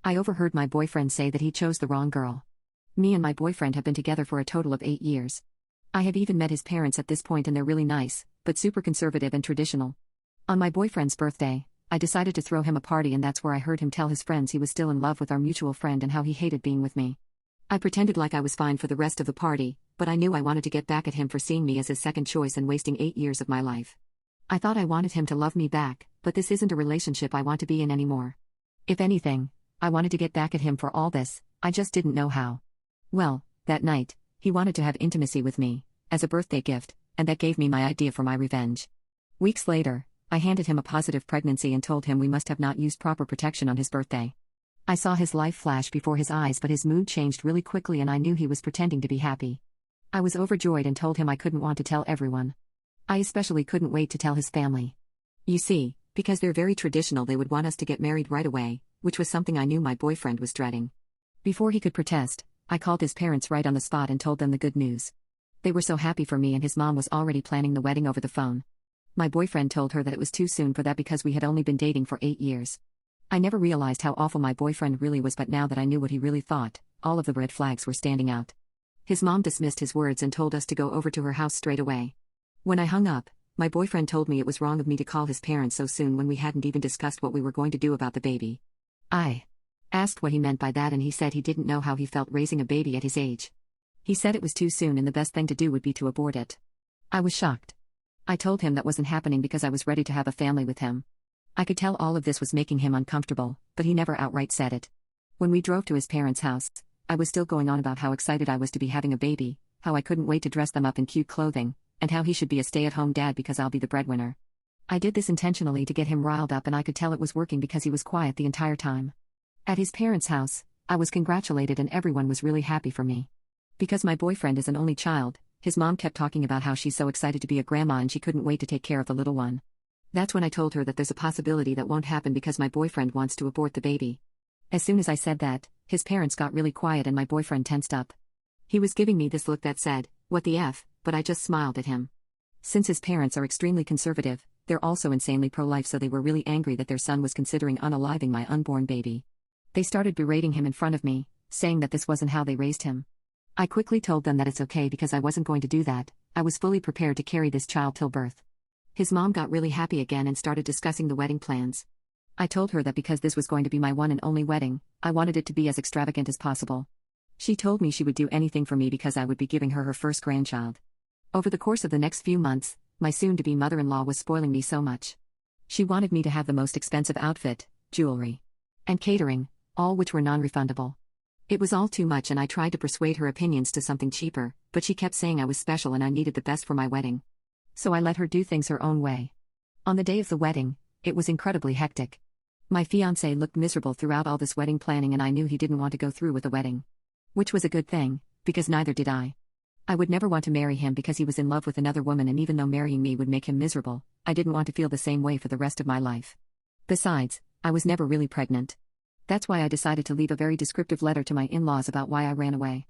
I overheard my boyfriend say that he chose the wrong girl. Me and my boyfriend have been together for a total of 8 years. I have even met his parents at this point and they're really nice, but super conservative and traditional. On my boyfriend's birthday, I decided to throw him a party and that's where I heard him tell his friends he was still in love with our mutual friend and how he hated being with me. I pretended like I was fine for the rest of the party, but I knew I wanted to get back at him for seeing me as his second choice and wasting 8 years of my life. I thought I wanted him to love me back, but this isn't a relationship I want to be in anymore. If anything, I wanted to get back at him for all this, I just didn't know how. Well, that night, he wanted to have intimacy with me, as a birthday gift, and that gave me my idea for my revenge. Weeks later, I handed him a positive pregnancy and told him we must have not used proper protection on his birthday. I saw his life flash before his eyes, but his mood changed really quickly and I knew he was pretending to be happy. I was overjoyed and told him I couldn't want to tell everyone. I especially couldn't wait to tell his family. You see, because they're very traditional, they would want us to get married right away, which was something I knew my boyfriend was dreading. Before he could protest, I called his parents right on the spot and told them the good news. They were so happy for me and his mom was already planning the wedding over the phone. My boyfriend told her that it was too soon for that because we had only been dating for 8 years. I never realized how awful my boyfriend really was, but now that I knew what he really thought, all of the red flags were standing out. His mom dismissed his words and told us to go over to her house straight away. When I hung up, my boyfriend told me it was wrong of me to call his parents so soon when we hadn't even discussed what we were going to do about the baby. I asked what he meant by that and he said he didn't know how he felt raising a baby at his age. He said it was too soon and the best thing to do would be to abort it. I was shocked. I told him that wasn't happening because I was ready to have a family with him. I could tell all of this was making him uncomfortable, but he never outright said it. When we drove to his parents' house, I was still going on about how excited I was to be having a baby, how I couldn't wait to dress them up in cute clothing, and how he should be a stay-at-home dad because I'll be the breadwinner. I did this intentionally to get him riled up and I could tell it was working because he was quiet the entire time. At his parents' house, I was congratulated and everyone was really happy for me. Because my boyfriend is an only child, his mom kept talking about how she's so excited to be a grandma and she couldn't wait to take care of the little one. That's when I told her that there's a possibility that won't happen because my boyfriend wants to abort the baby. As soon as I said that, his parents got really quiet and my boyfriend tensed up. He was giving me this look that said, "What the F?" but I just smiled at him. Since his parents are extremely conservative, they're also insanely pro-life, so they were really angry that their son was considering unaliving my unborn baby. They started berating him in front of me, saying that this wasn't how they raised him. I quickly told them that it's okay because I wasn't going to do that. I was fully prepared to carry this child till birth. His mom got really happy again and started discussing the wedding plans. I told her that because this was going to be my one and only wedding, I wanted it to be as extravagant as possible. She told me she would do anything for me because I would be giving her her first grandchild. Over the course of the next few months, my soon-to-be mother-in-law was spoiling me so much. She wanted me to have the most expensive outfit, jewelry, and catering, all which were non-refundable. It was all too much and I tried to persuade her opinions to something cheaper, but she kept saying I was special and I needed the best for my wedding. So I let her do things her own way. On the day of the wedding, it was incredibly hectic. My fiancé looked miserable throughout all this wedding planning and I knew he didn't want to go through with the wedding. Which was a good thing, because neither did I. I would never want to marry him because he was in love with another woman, and even though marrying me would make him miserable, I didn't want to feel the same way for the rest of my life. Besides, I was never really pregnant. That's why I decided to leave a very descriptive letter to my in-laws about why I ran away.